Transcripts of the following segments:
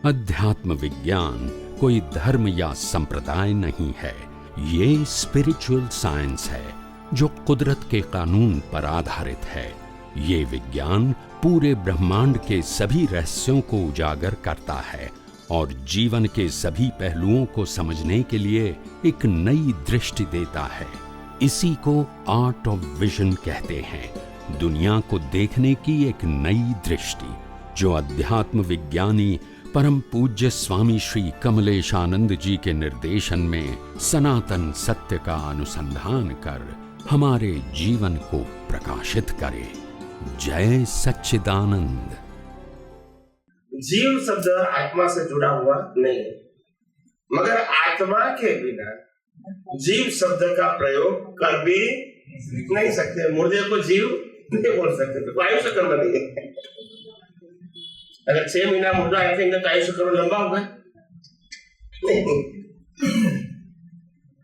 अध्यात्म विज्ञान कोई धर्म या संप्रदाय नहीं है, ये स्पिरिचुअल साइंस है जो कुदरत के कानून पर आधारित है। ये विज्ञान पूरे ब्रह्मांड के सभी रहस्यों को उजागर करता है और जीवन के सभी पहलुओं को समझने के लिए एक नई दृष्टि देता है। इसी को आर्ट ऑफ विजन कहते हैं, दुनिया को देखने की एक नई दृष्टि, जो अध्यात्म विज्ञानी परम पूज्य स्वामी श्री कमलेशानंद जी के निर्देशन में सनातन सत्य का अनुसंधान कर हमारे जीवन को प्रकाशित करे। जय सच्चिदानंद। जीव शब्द आत्मा से जुड़ा हुआ नहीं है, मगर आत्मा के बिना जीव शब्द का प्रयोग कर भी नहीं सकते। मुर्दे को जीव नहीं बोल सकते, तो आयुष्य कर्म नहीं है। अगर 6 महीना मुर्दा रखेंगे तो आयुष्य कर्म लंबा होगा नहीं।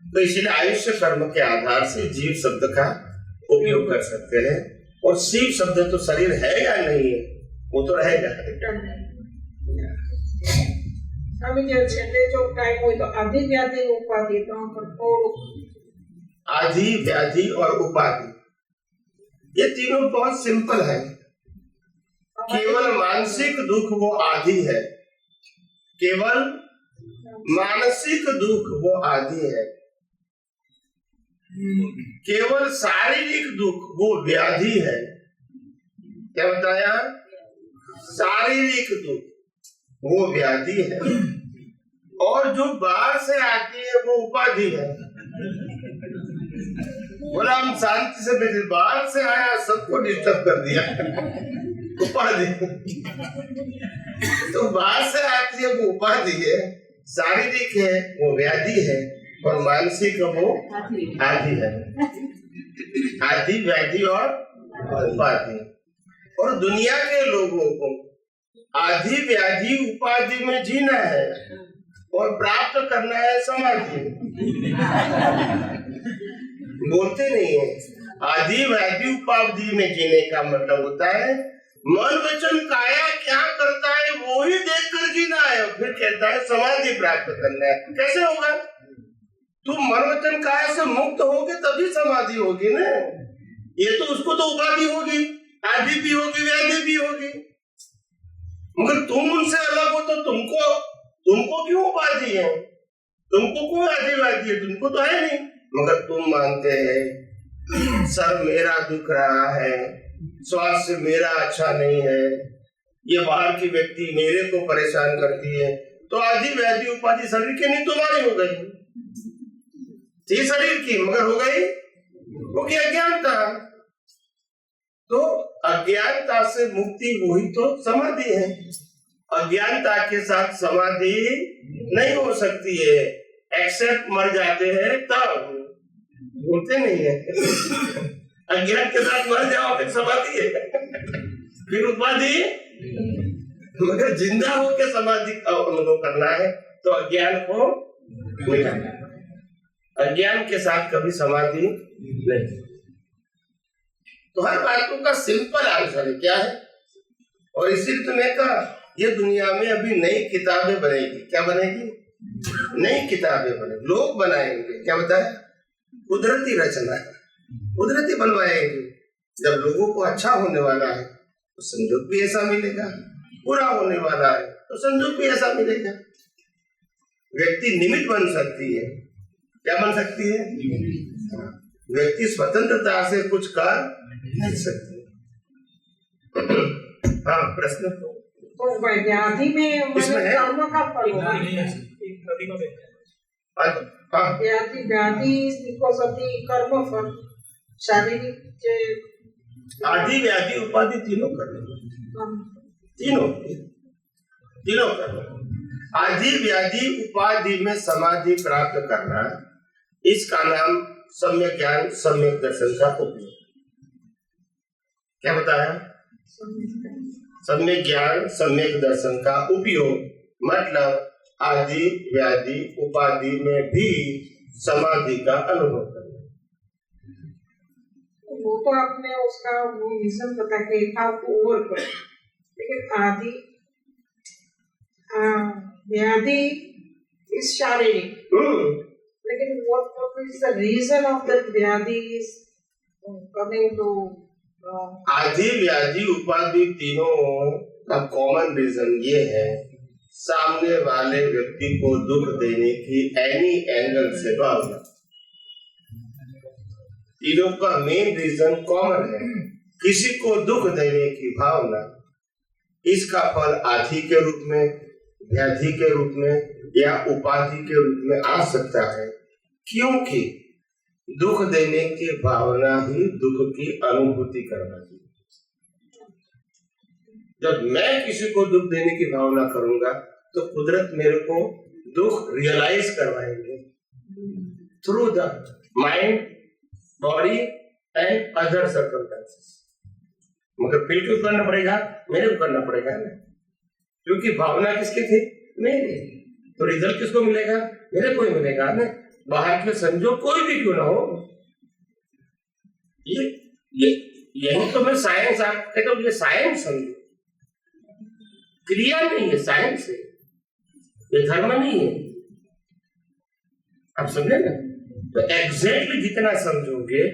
तो इसलिए आयुष्य कर्म के आधार से जीव शब्द का उपयोग कर सकते हैं। और शिव शब्द तो शरीर है या नहीं है, वो तो रहेगा। अभी जो छेले जो टाइम हुई तो आदि व्याधि उपाधि तो आदि व्याधि और उपाधि, ये तीनों बहुत सिंपल है। केवल मानसिक दुख वो आदि है, केवल मानसिक दुख वो आदि है, केवल शारीरिक दुख वो व्याधि है। क्या बताया? शारीरिक दुख वो व्याधि है, और जो बाहर से आती है वो उपाधि है। बोला हम शांति से बैठे, बाहर से आया सबको डिस्टर्ब कर दिया, उपाधि। तो बाहर से आती है वो उपाधि है, शारीरिक है वो व्याधि है, और मानसिक वो आदि है। आदि व्याधि और उपाधि। और दुनिया के लोगों को आदि व्याधि उपाधि में जीना है और प्राप्त करना है समाधि। बोलते नहीं है। आदि व्याधि उपाधि में जीने का मतलब होता है मन वचन काया क्या करता है वो ही देख कर जीना है, फिर कहता है समाधि प्राप्त करना है। कैसे होगा? तुम मन वचन काया से मुक्त होगे तभी समाधि होगी ना। ये तो उसको तो उपाधि होगी, आदि भी होगी व्याधि भी होगी, मगर तुम उनसे अलग हो तो तुमको क्यों उपाधि है? तुमको क्यों आदि व्याधि है? तुमको तो है नहीं, मगर तुम मानते हैं सर मेरा दुख रहा है, स्वास्थ्य मेरा अच्छा नहीं है, ये बाहर की व्यक्ति मेरे को परेशान करती है, तो आदि व्याधि उपाधि शरीर की नहीं तुम्हारी हो गई थी, शरीर की, मगर हो गई वो की अज्ञानता। तो अज्ञानता से मुक्ति वही तो समाधि है। अज्ञानता के साथ समाधि नहीं हो सकती है, एक्सेप्ट मर जाते हैं तब, बोलते नहीं है। अज्ञान के साथ मर जाओ फिर समाधि है, फिर उपाधि। मगर जिंदा होकर समाधि का अनुभव करना है तो अज्ञान को मिटाना। अज्ञान के साथ कभी समाधि नहीं। तो हर बातों का सिंपल आंसर है क्या है? और इसीलिए तो मैं कहा ये दुनिया में अभी नई किताबें बनेगी। क्या बनेगी? नई किताबें बनेगी, लोग बनाएंगे। क्या बताया? कुदरती रचना, कुदरती बनवाएंगे। जब लोगों को अच्छा होने वाला है तो संजोग भी ऐसा मिलेगा, बुरा होने वाला है तो संजोग भी ऐसा मिलेगा। व्यक्ति निमित्त बन सकती है। क्या बन सकती है? व्यक्ति स्वतंत्रता से कुछ कर नहीं सकती। हाँ, प्रश्न तो व्याधि में कर्म का फल होगा। व्याधि बिकॉज ऑफ द कर्म फल, शारीरिक आदि व्याधि उपाधि तीनों कर, तीनों कर। आदि व्याधि उपाधि में समाधि प्राप्त करना, इसका नाम सम्यक ज्ञान सम्यक दर्शन का उपयोग। क्या बताया? सम्यक ज्ञान सम्यक दर्शन का उपयोग मतलब आदि व्याधि उपाधि में भी समाधि का अनुभव करना। वो तो आपने उसका वो मिशन बता के ओवर कर, लेकिन व्याधि इज शारीरिक, लेकिन what is the reason of that व्याधि is coming to आदि व्याधि उपाधि तीनों का कॉमन रीजन ये है, सामने वाले व्यक्ति को दुख देने की एनी एंगल से भावना। तीनों का मेन रीजन कॉमन है, किसी को दुख देने की भावना। इसका फल आदि के रूप में, व्याधि के रूप में या उपाधि के रूप में आ सकता है, क्योंकि दुख देने की भावना ही दुख की अनुभूति करवाती है। जब मैं किसी को दुख देने की भावना करूंगा तो कुदरत मेरे को दुख रियलाइज करवाएंगे through the mind, body and other circumstances. मगर फील क्यों करना पड़ेगा? मेरे को करना पड़ेगा ना, क्योंकि भावना किसकी थी? मेरी। तो रिजल्ट किसको मिलेगा? मेरे को ही मिलेगा ना। बाहर के संजोग कोई भी क्यों ना हो, यही तो मैं साइंस आप कहता हूँ, ये साइंस समझो, क्रिया नहीं है, साइंस है, ये धर्म नहीं है। आप समझे ना? तो एग्जैक्टली जितना समझोगे,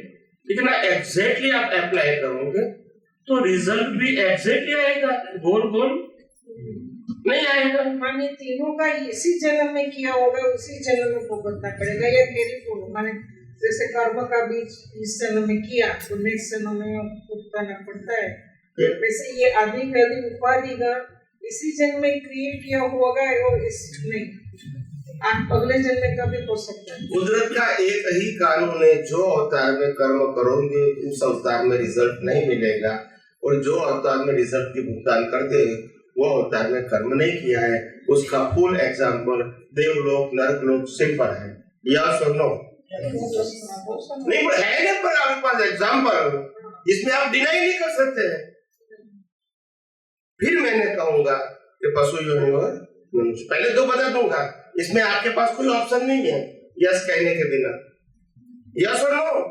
जितना एग्जैक्टली आप अप्लाई करोगे, तो रिजल्ट भी एग्जैक्टली आएगा, गोल गोल नहीं आएगा। माने तीनों का इसी जन्म में किया होगा, उसी जन्म में भुगतना पड़ेगा, या कैरी फॉरवर्ड। माने जैसे कर्म का बीज इस जन्म में किया तो नेक्स्ट जन्म में भुगतना पड़ता है, वैसे ये आदि व्याधि उपाधि का इसी जन्म में क्रिएट किया होगा, और इस नहीं अगले जन्म में कभी हो सकता है। कुदरत का एक ही कानून है, जो अवतार में कर्म करोगे उस अवतार में रिजल्ट नहीं मिलेगा, और जो अवतार में रिजल्ट की भुगतान करते हैं वो अवतार में कर्म नहीं किया है। उसका फुल एग्जाम्पल देवलोक, नरकलोक सिंपल है। यस और नो? नहीं है ना, पर आपके पास एग्जाम्पल जिसमें आप डिनाई नहीं कर सकते हैं। फिर मैंने कहूंगा कि पशु योनि और मनुष्य, पहले दो बता दूंगा, इसमें आपके पास कोई ऑप्शन नहीं है यस कहने के बिना। यस और नो?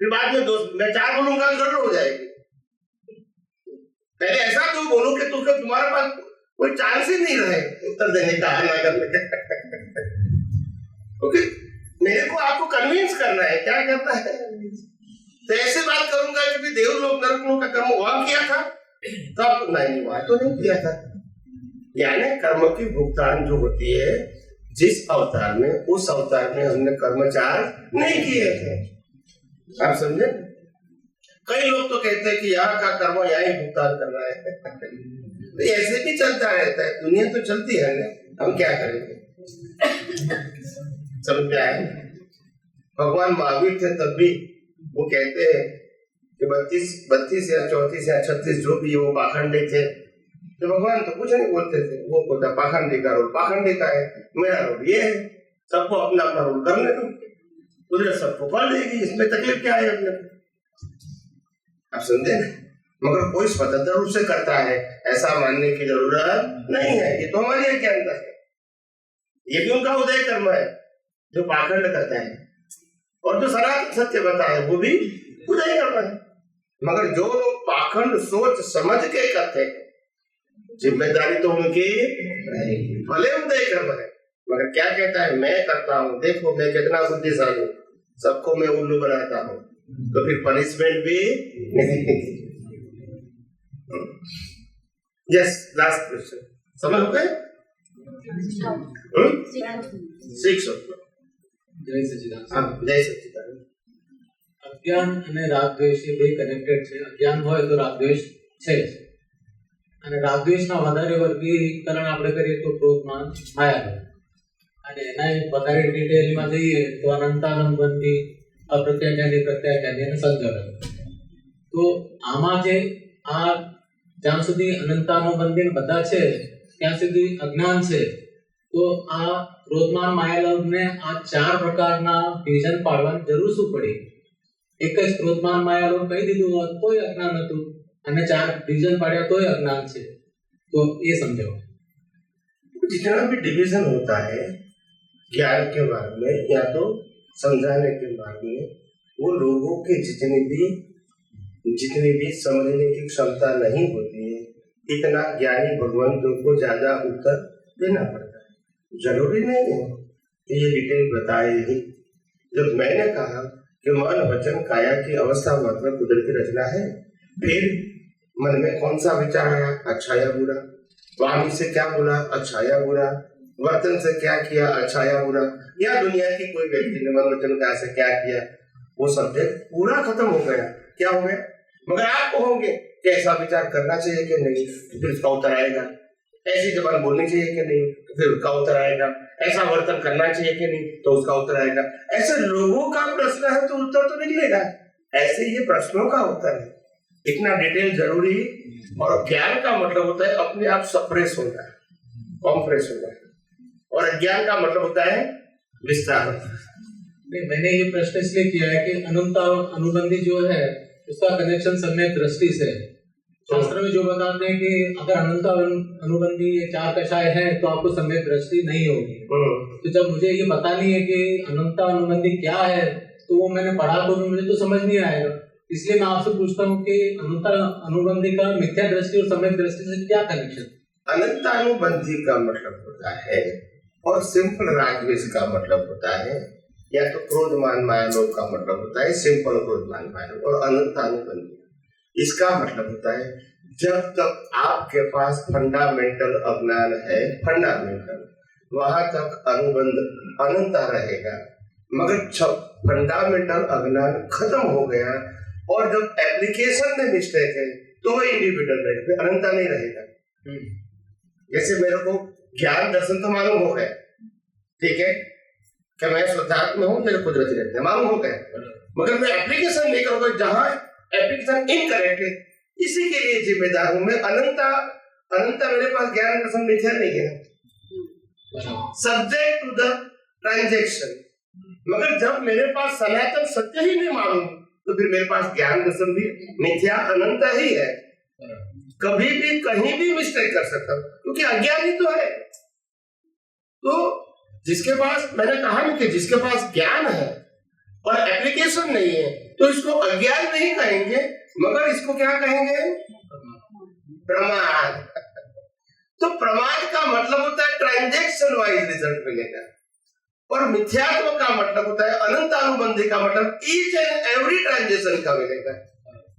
फिर बाद में मैं चार बोलूंगा तो गड़बड़ हो जाएगी। पहले ऐसा तो बोलो कि तुम्हारे पास कोई चांस ही नहीं रहे उत्तर देने का, ना करने का। ओके, मेरे को आपको कन्विंस करना है, क्या करना है? तो ऐसे बात करूंगा कि देवलोक नरकलोक का कर्म वहां किया था, तब नहीं वहां तो नहीं किया था। यानी कर्म की भुगतान जो होती है जिस अवतार में, उस अवतार में हमने कर्मचार नहीं किए थे। आप समझे? कई लोग तो कहते हैं कि यहाँ का कर्म यहाँ ही भुगतान करना है। तो ऐसे भी चलता रहता है, दुनिया तो चलती है ना, हम क्या करेंगे? समझ में आए? भगवान महावीर थे तब भी वो कहते हैं कि 32 या 34 या 36 जो भी वो पाखंडी थे, तो भगवान तो कुछ नहीं बोलते थे। वो बोलता पाखंडी का रोल पाखंडी का है, मेरा रोल ये है, सबको अपना अपना रोल करने दो, उधर सबको फल देगी, इसमें तकलीफ क्या है अपने? आप समझे ना? मगर कोई स्वतंत्र रूप से करता है ऐसा मानने की जरूरत नहीं है। ये तो हमारी अज्ञानता है, ये भी उनका उदय कर्म है जो पाखंड करता है, और जो सनातन सत्य बताए वो भी उदय कर्म है। मगर जो लोग पाखंड सोच समझ के करते हैं, जिम्मेदारी तो उनकी भले उदय कर्म है, मगर क्या कहता है? मैं करता हूँ, देखो मैं कितना बुद्धिशाली, सबको मैं उल्लू बनाता हूँ, तो फिर पनिशमेंट भी नहीं। यस, लास्ट क्वेश्चन समझ हो गए? જય સચ્ચિદાનંદ। જય સચ્ચિદાનંદ। અજ્ઞાન અને રાગ દ્વેષ એ બે કનેક્ટેડ છે। અજ્ઞાન હોય તો રાગ દ્વેષ છે જ, અને રાગ દ્વેષના વધારે વર્ગીકરણ આપણે કરીએ તો ક્રોધ માન માયા હોય, અને એના વધારે ડિટેલમાં જઈએ તો અનંતાનુબંધી, અપ્રત્યાચારી, પ્રત્યાચારી અને સંજોગ। તો આમાં જે આ જ્યાં સુધી અનંતાનુબંધી બધા છે ત્યાં સુધી અજ્ઞાન છે। તો આ ક્રોધમાન માયાલોભને આ ચાર પ્રકારના ડિવિઝન પાડવાની જરૂર શું પડી? એક જ ક્રોધમાન માયાલોભ કહી દીધું હોત તોય અજ્ઞાન હતું, અને ચાર ડિવિઝન પાડ્યા તોય અજ્ઞાન છે। તો એ સમજાવો। जितना भी डिवीजन होता है ज्ञान के मार्ग में या तो समझाने के मार्ग में, वो लोगों के जितनी भी समझने की क्षमता नहीं होती है, इतना ज्ञानी भगवंतों को ज्यादा उत्तर देना पड़ता है? जरूरी नहीं है कि ये डिटेल बताए ही। जब मैंने कहा कि मन वचन काया की अवस्था मतलब कुदरती रचना है, फिर मन में कौन सा विचार आया, अच्छा या बुरा, वाणी से क्या बोला, अच्छा या बुरा, वर्तन से क्या किया, अच्छा या बुरा, या दुनिया की कोई व्यक्ति ने मन वचन काया से क्या किया, वो सब्जेक्ट पूरा खत्म हो गया। क्या हो गया? मगर आप कहोगे कि ऐसा विचार करना चाहिए कि नहीं, फिर उसका उत्तर आएगा। ऐसी जबान बोलनी चाहिए कि नहीं, फिर उसका उत्तर आएगा। ऐसा वर्तन करना चाहिए कि नहीं, तो उसका उत्तर आएगा। ऐसे लोगों का प्रश्न है तो उत्तर तो निकलेगा। ऐसे ये प्रश्नों का उत्तर है। इतना डिटेल जरूरी। और ज्ञान का मतलब होता है अपने आप सप्रेस होना है, कॉम्प्रेस होना है, और अज्ञान का मतलब होता है विस्तार। नहीं, मैंने ये प्रश्न इसलिए किया है कि अनंत अनुबंधी जो है उसका कनेक्शन सम्यक दृष्टि से है। शास्त्र में जो बताते हैं कि अगर अनंत अनुबंधी ये चार कषाय है तो आपको सम्यक दृष्टि नहीं होगी। तो जब मुझे ये पता नहीं है कि अनंत अनुबंधी क्या है, तो वो मैंने पढ़ा तो मुझे तो समझ नहीं आएगा। इसलिए मैं आपसे पूछता हूँ कि अनंत अनुबंधी का मिथ्या दृष्टि और सम्यक दृष्टि से क्या कनेक्शन? अनंत अनुबंधी का मतलब होता है, और सिंपल रागद्वेष का मतलब होता है, या तो क्रोधमान माया लोभ का मतलब होता है सिंपल क्रोधमान माया, और अनंत अनुबंधी इसका मतलब होता है जब तक आपके पास फंडामेंटल अज्ञान है, फंडामेंटल, वहां तक अनुबंध अनंता रहेगा। मगर जब फंडामेंटल अज्ञान खत्म हो गया और जब एप्लीकेशन में मिस्टेक है तो वो इंडिविजुअल रहेगा, फिर अनंता नहीं रहेगा। जैसे मेरे को ज्ञान दर्शन तो मालूम हो गया, ठीक है, कि मैं शुद्धात्मा में हूँ, मेरे कुदरती रहते हैं, मालूम हो गया, मगर मैं एप्लीकेशन नहीं करूंगा। जहां एप्लीकेशन इनकरेक्ट है, इसी के लिए जिम्मेदार हूं मैं। अनंता मेरे पास ज्ञान दर्शन मिथ्या नहीं है, सब्जेक्ट टू द ट्रांजैक्शन। मगर जब मेरे पास सनातन सत्य ही नहीं मालूम, तो फिर मेरे पास ज्ञान दर्शन भी मिथ्या अनंता ही है। कभी भी कहीं भी मिस्टेक कर सकता हूं, क्योंकि अज्ञान ही तो है। तो जिसके पास, मैंने कहा ना कि जिसके पास ज्ञान है और एप्लीकेशन नहीं है, तो इसको अज्ञान नहीं कहेंगे, मगर इसको क्या कहेंगे? प्रमाद। तो प्रमाद का मतलब होता है ट्रांजैक्शन वाइज रिजल्ट मिलेगा, और मिथ्यात्व का मतलब होता है अनंत अनुबंधी का मतलब ईच एंड एवरी ट्रांजैक्शन का मिलेगा,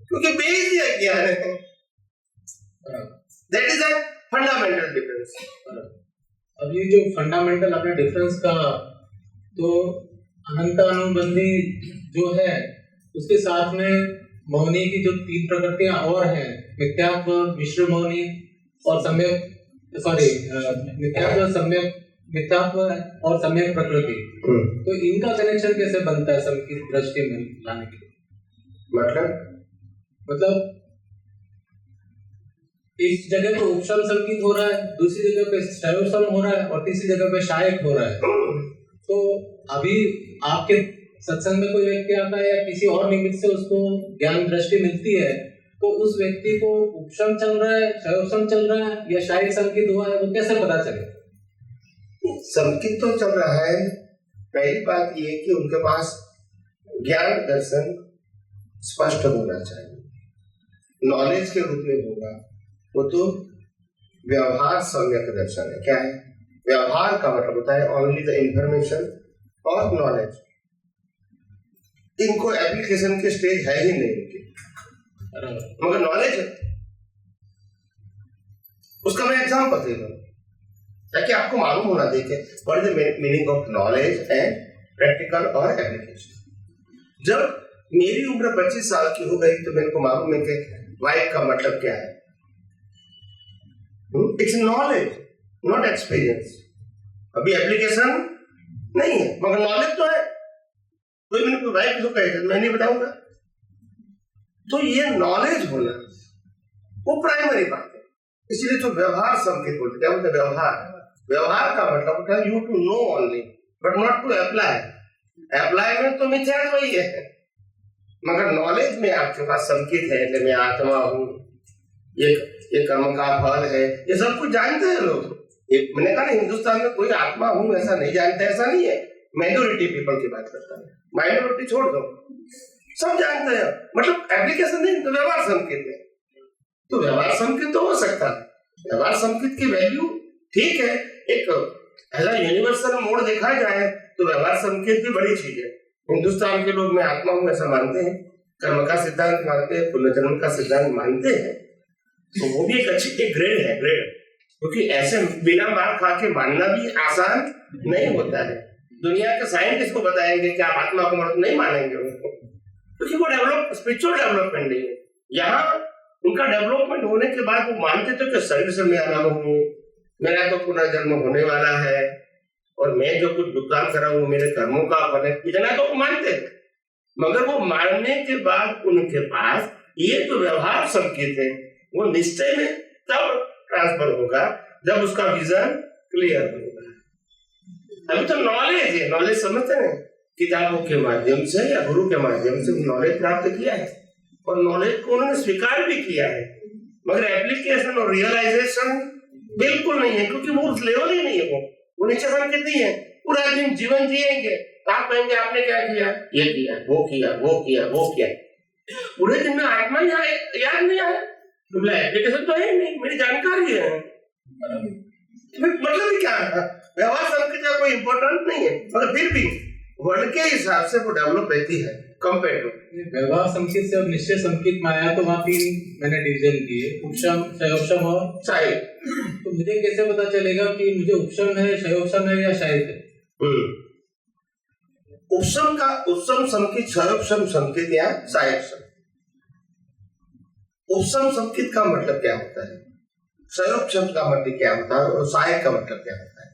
क्योंकि बेस ही अज्ञान है। That is a fundamental difference. अब ये जो फंडामेंटल आपने डिफरेंस कहा, तो अनंत अनुबंधी जो है उसके साथ में मौनी की जो तीन प्रकृतियां और हैं, मिथ्यात्व, मिश्र मौनी और सम्यक, मिथ्यात्व और सम्यक प्रकृति, तो इनका कनेक्शन कैसे बनता है सम्यक दृष्टि में लाने के लिए? मतलब एक जगह पे उपशम संकेत हो रहा है, दूसरी जगह पे शयोशम हो रहा है, और तीसरी जगह पे शायक हो रहा है। तो अभी आपके सत्संग में कोई व्यक्ति आता है या किसी और निमित्त से उसको ज्ञान दृष्टि मिलती है, तो उस व्यक्ति को उपशम चल रहा है, शयोशम चल रहा है या शायक संकेत हुआ है, वो कैसे पता चले? संकेत तो चल रहा है। पहली बात ये कि उनके पास ज्ञान दर्शन स्पष्ट होना चाहिए, नॉलेज के रूप में होगा। वो तो व्यवहार सम्यक दर्शन है। क्या है व्यवहार का मतलब? होता है ओनली द इंफॉर्मेशन और नॉलेज। इनको एप्लीकेशन के स्टेज है ही नहीं, मगर नॉलेज है। उसका मैं एग्जाम्पल दे दूं ताकि आपको मालूम होना, देखे what is the meaning of knowledge and practical और एप्लीकेशन। जब मेरी उम्र 25 साल की हो गई तो मेरे को मालूम है कि वाइफ का मतलब क्या है। It's knowledge not experience. अभी एप्लीकेशन नहीं है मगर नॉलेज तो है। कोई मैंने कोई वाइफ जो कहे मैं नहीं बताऊंगा। तो ये नॉलेज होना वो प्राइमरी बात है। इसलिए तो व्यवहार संकेत बोलते, क्या बोलते? व्यवहार का मतलब होता है you to know only but not to apply. Apply में तो मिथ्यात्व ही है, मगर नॉलेज में आपके पास संकेत है कि मैं आत्मा हूँ, ये कर्म का फल है, ये सब कुछ जानते हैं लोग। मैंने कहा ना हिंदुस्तान में कोई आत्मा हूँ ऐसा नहीं जानता, ऐसा नहीं है। मेजोरिटी पीपल की बात करता है, माइनॉरिटी छोड़ दो, सब जानते हैं। मतलब एप्लीकेशन नहीं तो व्यवहार संकेत है। तो व्यवहार संकेत तो हो सकता है। व्यवहार संकेत की वैल्यू ठीक है, एक ऐसा यूनिवर्सल मोड देखा जाए तो व्यवहार संकेत भी बड़ी चीज है। हिंदुस्तान के लोग मैं आत्मा हूं ऐसा मानते हैं, कर्म का सिद्धांत मानते हैं, पुनर्जन्म का सिद्धांत मानते हैं, तो वो भी एक अच्छी एक ग्रेड है, ग्रेड। क्योंकि ऐसे बिना मार खा के मानना भी आसान नहीं होता है। दुनिया के साइंटिस्ट को बताएंगे कि आप आत्मा को मर्द नहीं मानेंगे उनको, क्योंकि वो डेवलप स्पिरिचुअल डेवलपमेंट नहीं है। यहाँ उनका डेवलपमेंट होने के बाद वो मानते थे कि शरीर से मैं अलग हूँ, मेरा तो पुनर्जन्म होने वाला है और मैं जो कुछ भुगतान कर रहा हूँ मेरे कर्मों का फल है, इतना तो वो मानते थे। मगर वो मानने के बाद उनके पास ये जो व्यवहार संकेत है वो निश्चय में तब ट्रांसफर होगा जब उसका विजन क्लियर होगा। अभी तो नॉलेज है, नॉलेज समझते हैं, किताबों के माध्यम से या गुरु के माध्यम से नॉलेज प्राप्त किया है और नॉलेज को उन्होंने स्वीकार भी किया है, मगर एप्लीकेशन और रियलाइजेशन बिल्कुल नहीं है, क्योंकि वो उस लेवल ही नहीं है। वो नीचे संकेत नहीं है। पूरा दिन जीवन जिएंगे, आप कहेंगे आपने क्या किया, ये किया, वो किया, वो किया, वो किया, पूरे दिन में आत्मा याद नहीं आया, तो एप्लीकेशन तो है नहीं, मेरी जानकारी है, मतलब क्या है? व्यवहार संकेत का कोई इंपॉर्टेंट नहीं है, मगर फिर भी वर्ल्ड के हिसाब से वो डेवलप रहती है कंपेयर टू व्यवहार संकेत से अब निश्चय संकेत में आया। तो वहाँ 3 मैंने डिवीजन किए, उपशम, क्षयोपशम और शायद। तो मुझे कैसे पता चलेगा कि मुझे उपशम है, क्षयोपशम है या शायद है? उपशम का उपशम संकेत, क्षयोपशम संकेत या शायद। उपशम संकेत का मतलब क्या होता है, क्षयोपशम का मतलब क्या होता है और शायद का मतलब क्या होता है?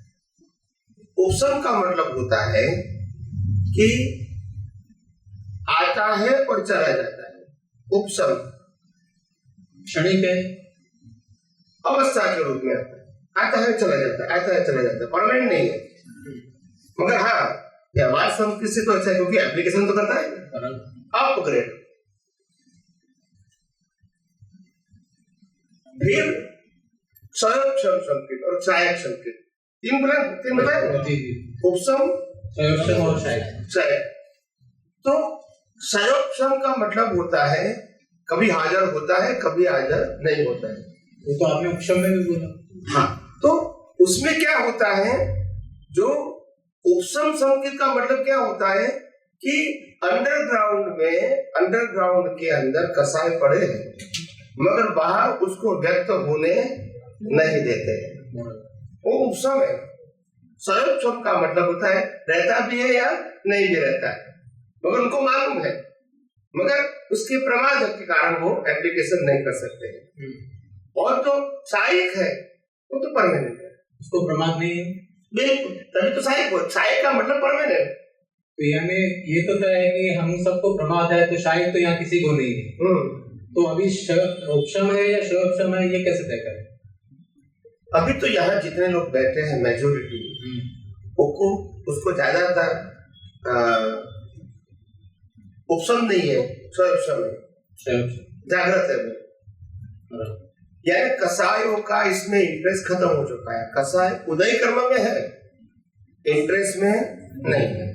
उपशम का मतलब होता है कि आता है और चला जाता है। उपशम क्षणिक है, अवस्था के रूप में आता है चला जाता है, आता है चला जाता है, परमानेंट नहीं है। मगर हाँ, व्यवहार संकेत से तो अच्छा है, क्योंकि एप्लीकेशन तो करता है। अपग्रेड फिर क्षयोपशम संकेत और शायद संकेत, तीन बताए, उपशम, क्षयोपशम और शायद। तो क्षयोपशम का मतलब होता है कभी हाजिर होता है, कभी हाजिर नहीं होता है। वो तो आपने उपशम में भी बोला। हाँ, तो उसमें क्या होता है, जो उपशम संकेत का मतलब क्या होता है कि अंडरग्राउंड के अंदर कसाय पड़े हैं, मगर बाहर उसको व्यक्त होने नहीं देते, वो उपशम है। क्षयोपशम का मतलब होता है रहता भी है या नहीं भी रहता है, मगर उनको मालूम है, मगर उसके प्रमाद के कारण वो एप्लीकेशन नहीं कर सकते हैं। और जो सहायक है वो तो परमानेंट है, उसको प्रमाद नहीं है, बिल्कुल, तभी तो सहायक का मतलब परमानेंट। तो यानी ये तो तय है कि हम सबको प्रमाद है, तो शायद तो यहाँ किसी को नहीं है। तो अभी उपशम है या क्षयोपशम है, ये कैसे तय करें? अभी तो यहाँ जितने लोग बैठे हैं मेजोरिटी, उसको ज्यादातर उपशम नहीं है, क्षयोपशम है, जागृत है वो। यानी कसायों का इसमें इंटरेस्ट खत्म हो चुका है। कसाय उदय कर्म में है, इंटरेस्ट में नहीं है,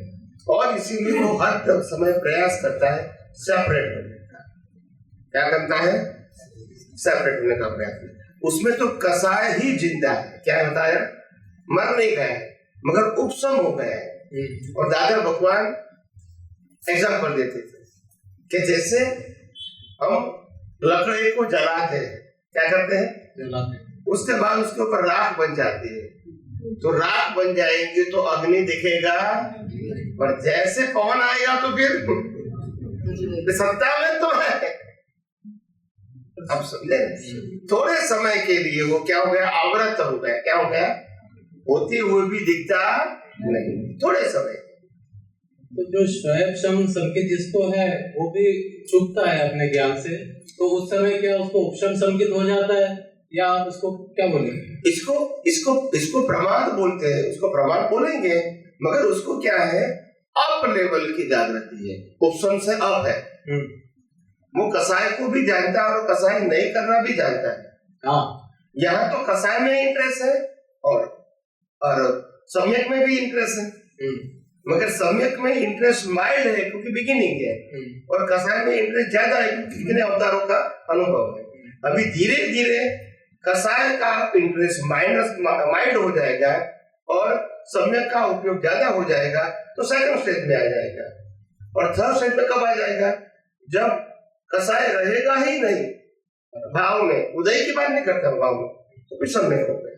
और इसीलिए वो हर समय प्रयास करता है सेपरेट होने का। क्या करता है? सेपरेट होने का प्रयास। उसमें तो कसाय ही जिंदा है, क्या बताया, मर नहीं गया मगर उपशम हो गया है। और दादा भगवान एग्जाम्पल देते थे कि जैसे हम लकड़ी को जलाते हैं, क्या करते हैं, उसके बाद उसके ऊपर राख बन जाती है, तो राख बन जाएगी तो अग्नि दिखेगा, और जैसे पवन आएगा तो फिर सत्ता में तो है। अब समझे, थोड़े समय के लिए वो क्या हो गया, आवृत हो गया। क्या हो गया, होती हुई भी दिखता नहीं, थोड़े समय। तो जो क्षयोपशम संकेत जिसको है वो भी चुकता है अपने ज्ञान से, तो उस समय क्या उसको उपशम संकेत हो जाता है, या उसको क्या बोलेंगे? इसको प्रमाद बोलते हैं, उसको प्रमाद बोलेंगे, मगर उसको क्या है, अप लेवल की जागृति है, उपशम से अप है। वो कसाय को भी जानता है और कसाय नहीं करना भी जानता है। हाँ, यहाँ तो कसाय में इंटरेस्ट है और सम्यक में भी इंटरेस्ट है, मगर सम्यक में इंटरेस्ट माइल्ड है क्योंकि बिगिनिंग है, और कसाय में इंटरेस्ट ज्यादा है क्योंकि कितने अवतारों का अनुभव है। अभी धीरे धीरे कषाय का इंटरेस्ट माइंड हो जाएगा और सम्यक का उपयोग ज्यादा हो जाएगा तो सेकंड स्टेज में आ जाएगा। और थर्ड स्टेज पे कब आ जाएगा? जब कषाय रहेगा ही नहीं भाव में, उदय की बात नहीं करता भाव में, तो फिर सम्यक हो गया।